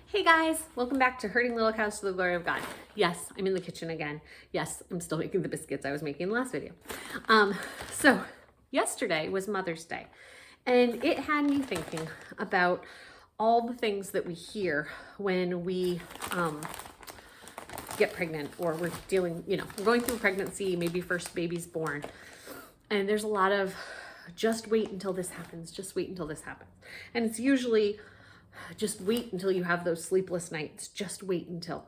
Hey guys, welcome back to Herding Little Cows to the Glory of God. Yes, I'm in the kitchen again. Yes, I'm still making the biscuits I was making in the last video. So yesterday was Mother's Day, and it had me thinking about all the things that we hear when we get pregnant, or we're dealing, we're going through pregnancy, maybe first baby's born. And there's a lot of, just wait until this happens, just wait until this happens. And it's usually, just wait until you have those sleepless nights. Just wait until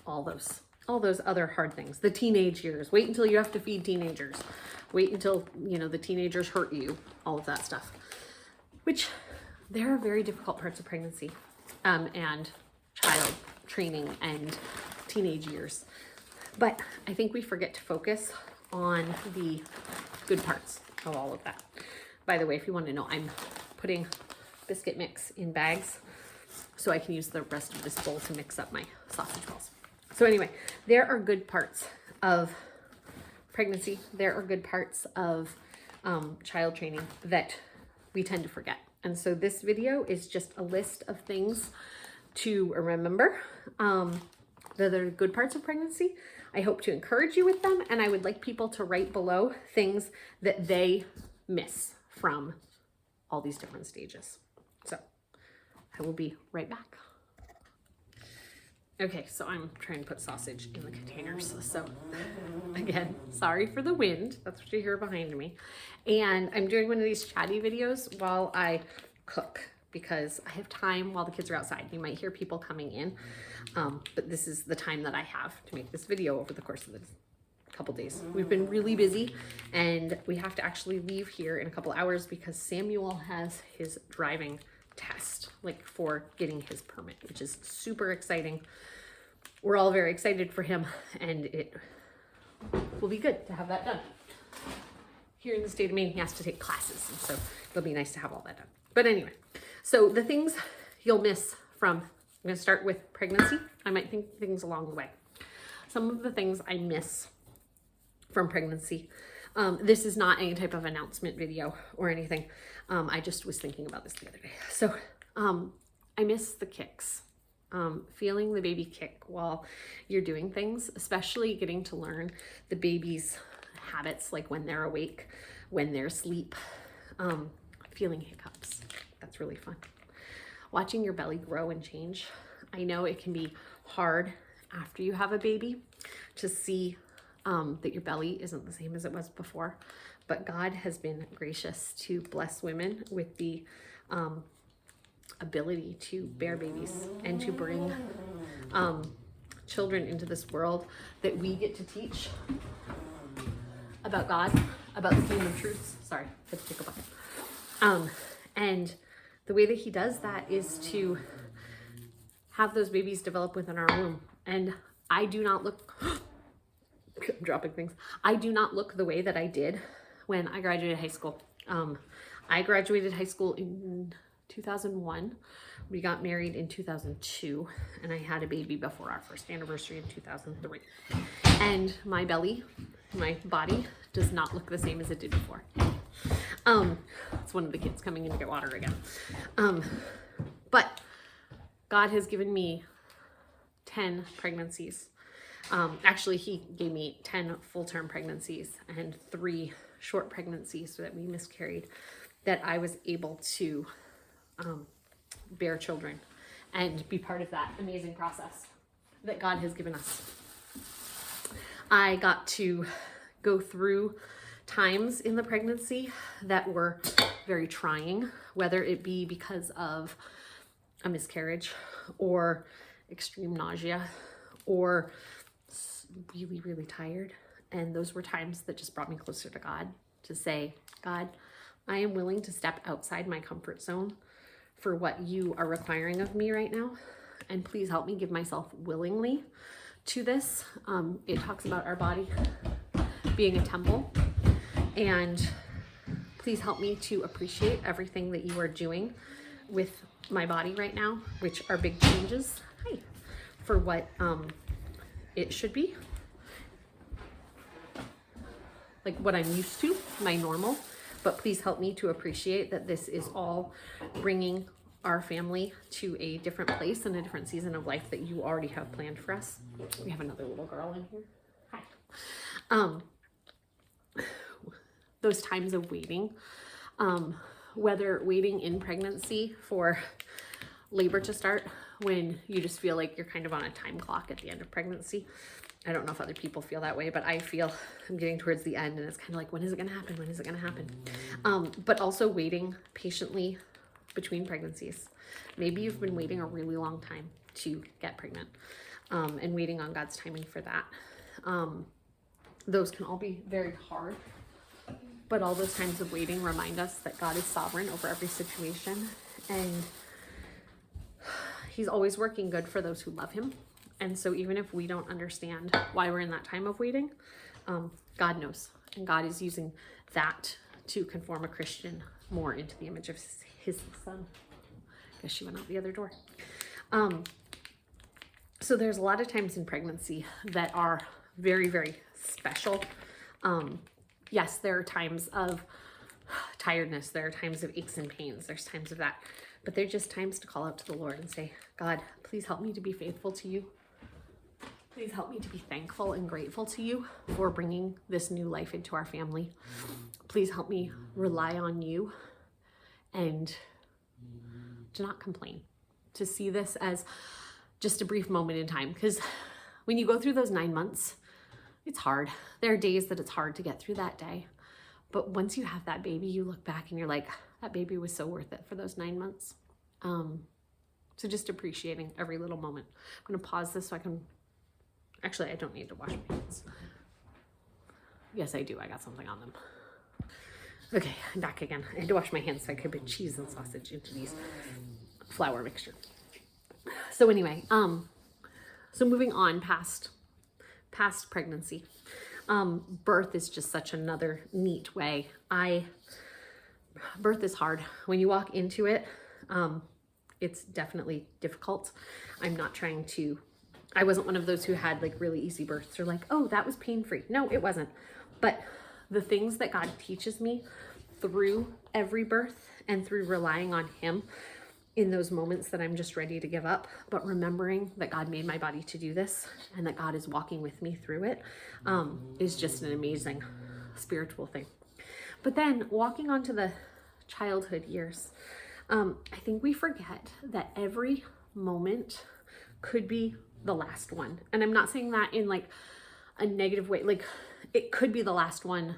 all those other hard things, the teenage years. Wait until you have to feed teenagers. Wait until, the teenagers hurt you, all of that stuff. Which, there are very difficult parts of pregnancy and child training and teenage years. But I think we forget to focus on the good parts of all of that. By the way, if you want to know, I'm putting biscuit mix in bags so I can use the rest of this bowl to mix up my sausage balls. So anyway, there are good parts of pregnancy. There are good parts of child training that we tend to forget. And so this video is just a list of things to remember that are good parts of pregnancy. I hope to encourage you with them, and I would like people to write below things that they miss from all these different stages. So I will be right back. Okay, so I'm trying to put sausage in the containers. So again, sorry for the wind. That's what you hear behind me. And I'm doing one of these chatty videos while I cook because I have time while the kids are outside. You might hear people coming in, but this is the time that I have to make this video over the course of the couple days. We've been really busy, and we have to actually leave here in a couple hours because Samuel has his driving test, like for getting his permit, which is super exciting. We're all very excited for him, and it will be good to have that done. Here in the state of Maine, he has to take classes, and so it'll be nice to have all that done. But anyway, so the things you'll miss from, I'm going to start with pregnancy. I might think things along the way. Some of the things I miss from pregnancy. This is not any type of announcement video or anything. I just was thinking about this the other day. So I miss the kicks. Feeling the baby kick while you're doing things, especially getting to learn the baby's habits, like when they're awake, when they're asleep, feeling hiccups. That's really fun. Watching your belly grow and change. I know it can be hard after you have a baby to see that your belly isn't the same as it was before, but God has been gracious to bless women with the ability to bear babies and to bring children into this world that we get to teach about God, about the kingdom truths. Sorry, I had to take a bucket. And the way that he does that is to have those babies develop within our womb. And I do not look I'm dropping things. I do not look the way that I did when I graduated high school. I graduated high school in 2001. We got married in 2002, and I had a baby before our first anniversary in 2003. And my belly, my body does not look the same as it did before. It's one of the kids coming in to get water again. But God has given me 10 pregnancies. Actually, he gave me 10 full-term pregnancies and 3 short pregnancies that we miscarried, that I was able to bear children and be part of that amazing process that God has given us. I got to go through times in the pregnancy that were very trying, whether it be because of a miscarriage or extreme nausea or really, really tired. And those were times that just brought me closer to God, to say, God, I am willing to step outside my comfort zone for what you are requiring of me right now. And please help me give myself willingly to this. It talks about our body being a temple. And please help me to appreciate everything that you are doing with my body right now, which are big changes for what it should be, like what I'm used to, my normal. But please help me to appreciate that this is all bringing our family to a different place and a different season of life that you already have planned for us. We have another little girl in here. Hi. Those times of waiting, whether waiting in pregnancy for labor to start, when you just feel like you're kind of on a time clock at the end of pregnancy. I don't know if other people feel that way, but I feel I'm getting towards the end and it's kind of like, when is it going to happen? When is it going to happen? But also waiting patiently between pregnancies. Maybe you've been waiting a really long time to get pregnant, and waiting on God's timing for that. Those can all be very hard, but all those times of waiting remind us that God is sovereign over every situation, and he's always working good for those who love him. And so even if we don't understand why we're in that time of waiting, God knows, and God is using that to conform a Christian more into the image of his son. I guess she went out the other door. So there's a lot of times in pregnancy that are very, very special. Yes, there are times of tiredness. There are times of aches and pains. There's times of that. But they're just times to call out to the Lord and say, God, please help me to be faithful to you. Please help me to be thankful and grateful to you for bringing this new life into our family. Please help me rely on you and to not complain, to see this as just a brief moment in time. Because when you go through those 9 months, it's hard. There are days that it's hard to get through that day. But once you have that baby, you look back and you're like, that baby was so worth it for those 9 months. So just appreciating every little moment. I'm going to pause this so I can, actually, I don't need to wash my hands. Yes, I do. I got something on them. Okay, I'm back again. I had to wash my hands so I could put cheese and sausage into these flour mixture. So anyway, so moving on past pregnancy. Birth is just such another neat way. Birth is hard. When you walk into it, it's definitely difficult. I'm not trying to, I wasn't one of those who had like really easy births or like, oh, that was pain-free. No, it wasn't. But the things that God teaches me through every birth and through relying on him in those moments that I'm just ready to give up, but remembering that God made my body to do this and that God is walking with me through it, is just an amazing spiritual thing. But then walking onto the childhood years, I think we forget that every moment could be the last one. And I'm not saying that in like a negative way, like it could be the last one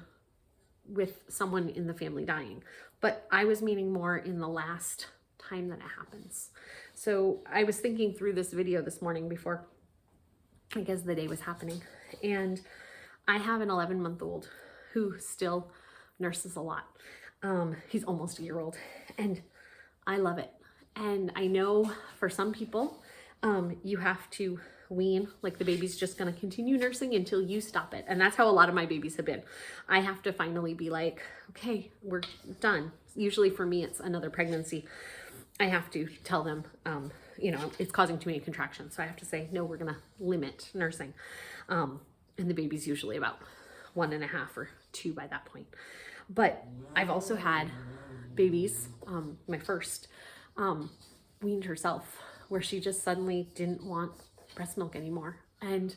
with someone in the family dying, but I was meaning more in the last time that it happens. So I was thinking through this video this morning before, I guess, the day was happening, and I have an 11-month-old who still nurses a lot. He's almost a year old, and I love it. And I know for some people, you have to wean, like the baby's just going to continue nursing until you stop it. And that's how a lot of my babies have been. I have to finally be like, okay, we're done. Usually for me, it's another pregnancy. I have to tell them, you know, it's causing too many contractions. So I have to say, no, we're going to limit nursing. And the baby's usually about 1.5 or 2 by that point. But I've also had babies, my first, weaned herself, where she just suddenly didn't want breast milk anymore. And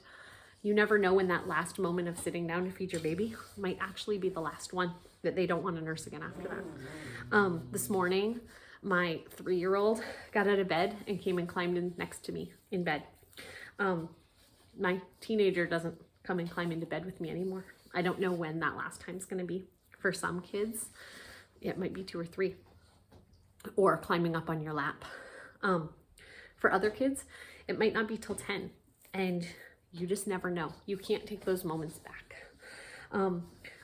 you never know when that last moment of sitting down to feed your baby might actually be the last one, that they don't want to nurse again after that. This morning, my 3-year-old got out of bed and came and climbed in next to me in bed. My teenager doesn't come and climb into bed with me anymore. I don't know when that last time's going to be. For some kids, it might be 2 or 3, or climbing up on your lap. For other kids, it might not be till 10, and you just never know. You can't take those moments back.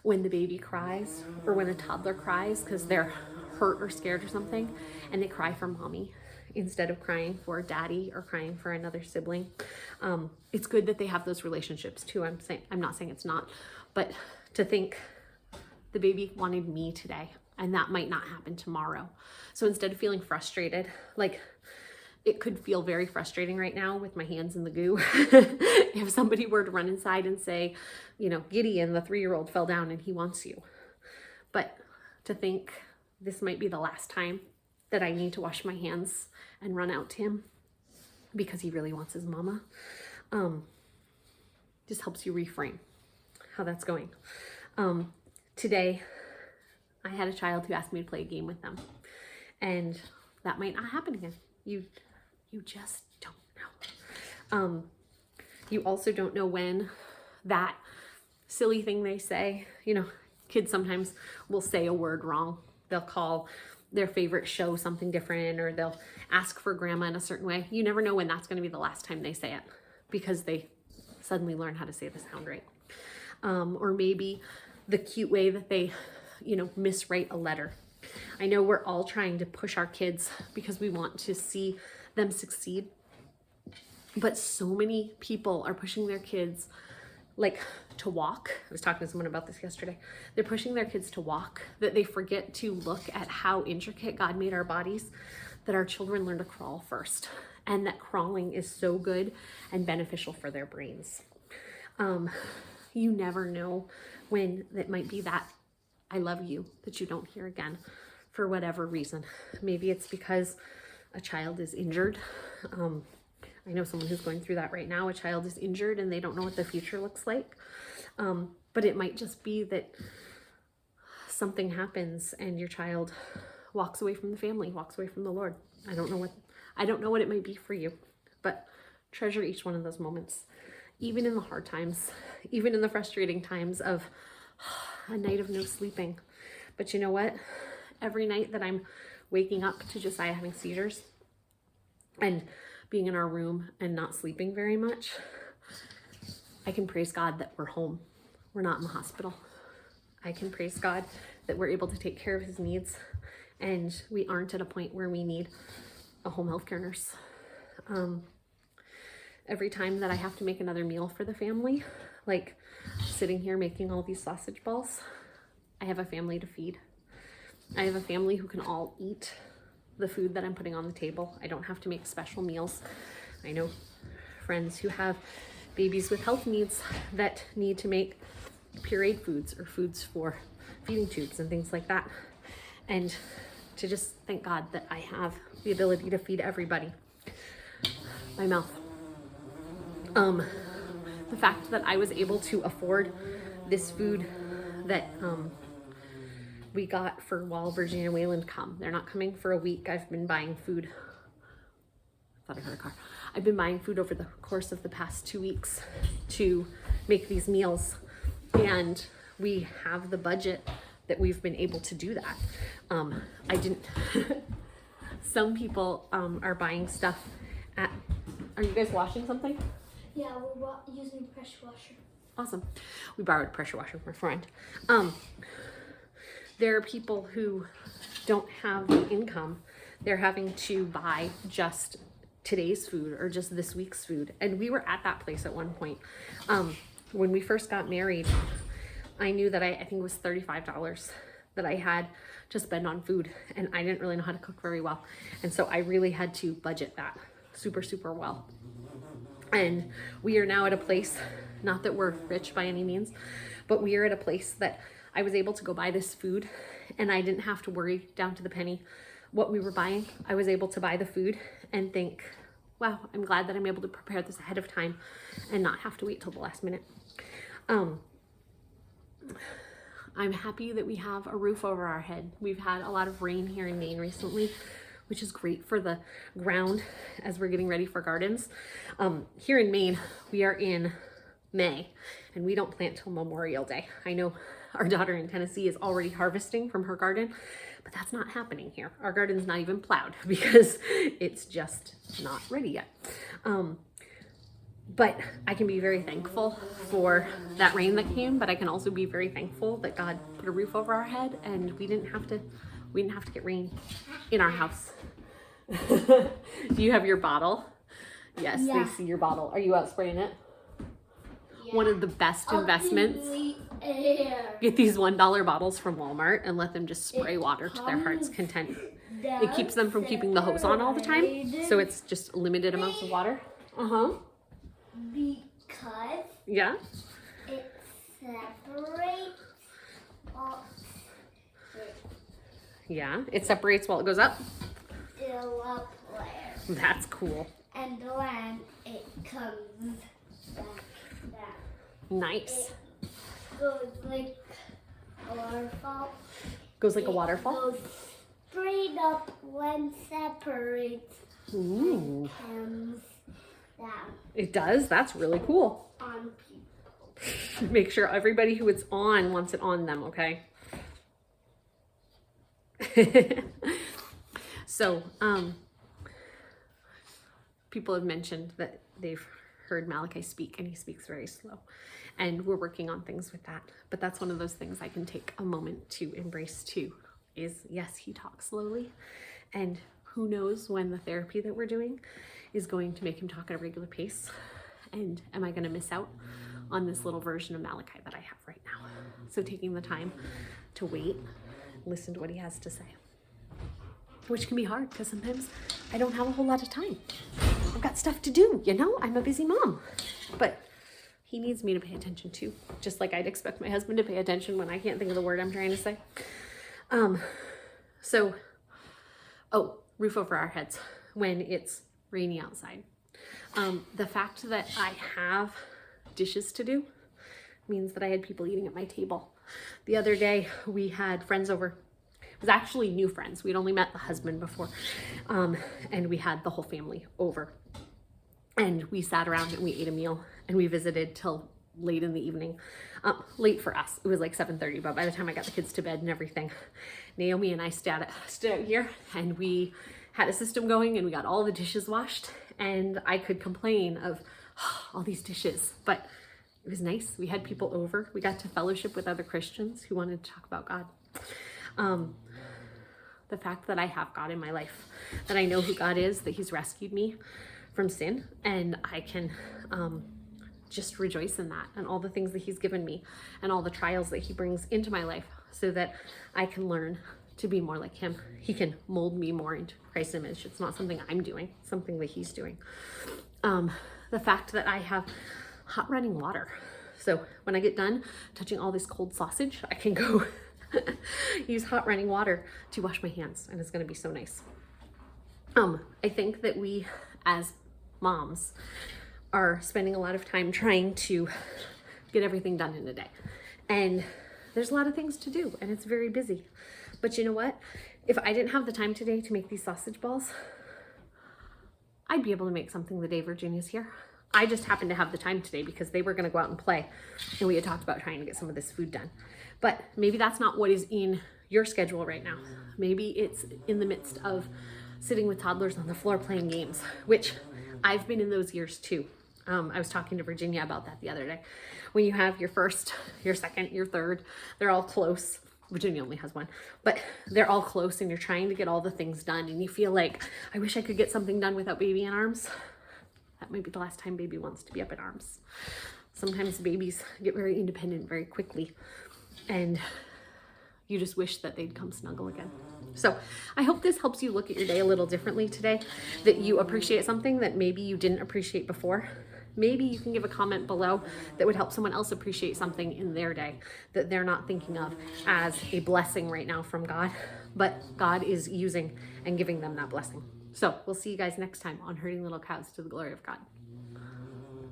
When the baby cries, or when a toddler cries because they're hurt or scared or something, and they cry for mommy instead of crying for daddy or crying for another sibling, it's good that they have those relationships too. I'm not saying it's not, but to think the baby wanted me today, and that might not happen tomorrow. So instead of feeling frustrated, like it could feel very frustrating right now with my hands in the goo. If somebody were to run inside and say, you know, Gideon, the 3-year-old, fell down and he wants you. But to think this might be the last time that I need to wash my hands and run out to him because he really wants his mama. Just helps you reframe how that's going. Today, I had a child who asked me to play a game with them, and that might not happen again. You just don't know. You also don't know when that silly thing they say, you know, kids sometimes will say a word wrong. They'll call their favorite show something different, or they'll ask for grandma in a certain way. You never know when that's going to be the last time they say it because they suddenly learn how to say the sound right. Or maybe the cute way that they, you know, miswrite a letter. I know we're all trying to push our kids because we want to see them succeed, but so many people are pushing their kids like to walk. I was talking to someone about this yesterday. They're pushing their kids to walk, that they forget to look at how intricate God made our bodies, that our children learn to crawl first, and that crawling is so good and beneficial for their brains. You never know when that might be that I love you that you don't hear again for whatever reason. Maybe it's because a child is injured. I know someone who's going through that right now. A child is injured and they don't know what the future looks like. But it might just be that something happens and your child walks away from the family, walks away from the Lord. I don't know what it might be for you, but treasure each one of those moments, even in the hard times, even in the frustrating times of a night of no sleeping. But you know what? Every night that I'm waking up to Josiah having seizures and being in our room and not sleeping very much, I can praise God that we're home. We're not in the hospital. I can praise God that we're able to take care of his needs and we aren't at a point where we need a home healthcare nurse. Every time that I have to make another meal for the family, like sitting here making all these sausage balls, I have a family to feed. I have a family who can all eat the food that I'm putting on the table. I don't have to make special meals. I know friends who have babies with health needs that need to make pureed foods or foods for feeding tubes and things like that. And to just thank God that I have the ability to feed everybody by mouth. The fact that I was able to afford this food that we got for while Virginia and Wayland come. They're not coming for a week. I've been buying food. I thought I heard a car. I've been buying food over the course of the past 2 weeks to make these meals. And we have the budget that we've been able to do that. I didn't, some people are buying stuff at, are you guys washing something? Yeah, we're using the pressure washer. Awesome. We borrowed a pressure washer from a friend. There are people who don't have the income. They're having to buy just today's food or just this week's food. And we were at that place at one point. When we first got married, I knew that I think it was $35 that I had to spend on food. And I didn't really know how to cook very well. And so I really had to budget that super, super well. And we are now at a place, not that we're rich by any means, but we are at a place that I was able to go buy this food and I didn't have to worry down to the penny what we were buying. I was able to buy the food and think, wow, I'm glad that I'm able to prepare this ahead of time and not have to wait till the last minute. I'm happy that we have a roof over our head. We've had a lot of rain here in Maine recently, which is great for the ground as we're getting ready for gardens. Here in Maine, we are in May and we don't plant till Memorial Day. I know our daughter in Tennessee is already harvesting from her garden, but that's not happening here. Our garden's not even plowed because it's just not ready yet. But I can be very thankful for that rain that came, but I can also be very thankful that God put a roof over our head and we didn't have to get rain in our house. Do you have your bottle? Yes, yeah. They see your bottle. Are you out spraying it? Yeah. One of the best investments. Get these $1 bottles from Walmart and let them just spray water to their heart's content. It keeps them from keeping the hose on all the time, so it's just limited amounts of water. Because yeah, it separates. Yeah, it separates while it goes up. up there. That's cool. And then it comes back down. Nice. It goes like a waterfall. Goes like a waterfall? Goes straight up when separates. Ooh. And comes down It does? That's really cool. on people. Make sure everybody who it's on wants it on them, okay? So, people have mentioned that they've heard Malachi speak, and he speaks very slow. And we're working on things with that. But that's one of those things I can take a moment to embrace too, is yes, he talks slowly. And who knows when the therapy that we're doing is going to make him talk at a regular pace. And am I going to miss out on this little version of Malachi that I have right now? So taking the time to wait, listen to what he has to say. Which can be hard because sometimes I don't have a whole lot of time. I've got stuff to do, you know? I'm a busy mom. But he needs me to pay attention too, just like I'd expect my husband to pay attention when I can't think of the word I'm trying to say. Roof over our heads when it's rainy outside. The fact that I have dishes to do means that I had people eating at my table. The other day we had friends over. It was actually new friends. We'd only met the husband before. And we had the whole family over. And we sat around and we ate a meal and we visited till late in the evening. Late for us. It was like 7:30, but by the time I got the kids to bed and everything, Naomi and I stood out here and we had a system going and we got all the dishes washed, and I could complain of all these dishes, but it was nice. We had people over. We got to fellowship with other Christians who wanted to talk about God. The fact that I have God in my life, that I know who God is, that he's rescued me from sin, and I can just rejoice in that and all the things that he's given me and all the trials that he brings into my life so that I can learn to be more like him. He can mold me more into Christ's image. It's not something I'm doing, it's something that he's doing. The fact that I have hot running water. So when I get done touching all this cold sausage, I can go use hot running water to wash my hands, and it's going to be so nice. I think that we as moms are spending a lot of time trying to get everything done in a day. And there's a lot of things to do and it's very busy. But you know what? If I didn't have the time today to make these sausage balls, I'd be able to make something the day Virginia's here. I just happened to have the time today because they were going to go out and play, and we had talked about trying to get some of this food done. But maybe that's not what is in your schedule right now. Maybe it's in the midst of sitting with toddlers on the floor playing games, which I've been in those years too. I was talking to Virginia about that the other day. When you have your first, your second, your third, they're all close. Virginia only has one, but they're all close and you're trying to get all the things done and you feel like, I wish I could get something done without baby in arms. That might be the last time baby wants to be up in arms. Sometimes babies get very independent very quickly and you just wish that they'd come snuggle again. So I hope this helps you look at your day a little differently today, that you appreciate something that maybe you didn't appreciate before. Maybe you can give a comment below that would help someone else appreciate something in their day that they're not thinking of as a blessing right now from God, but God is using and giving them that blessing. So we'll see you guys next time on Herding Little Cows to the Glory of God.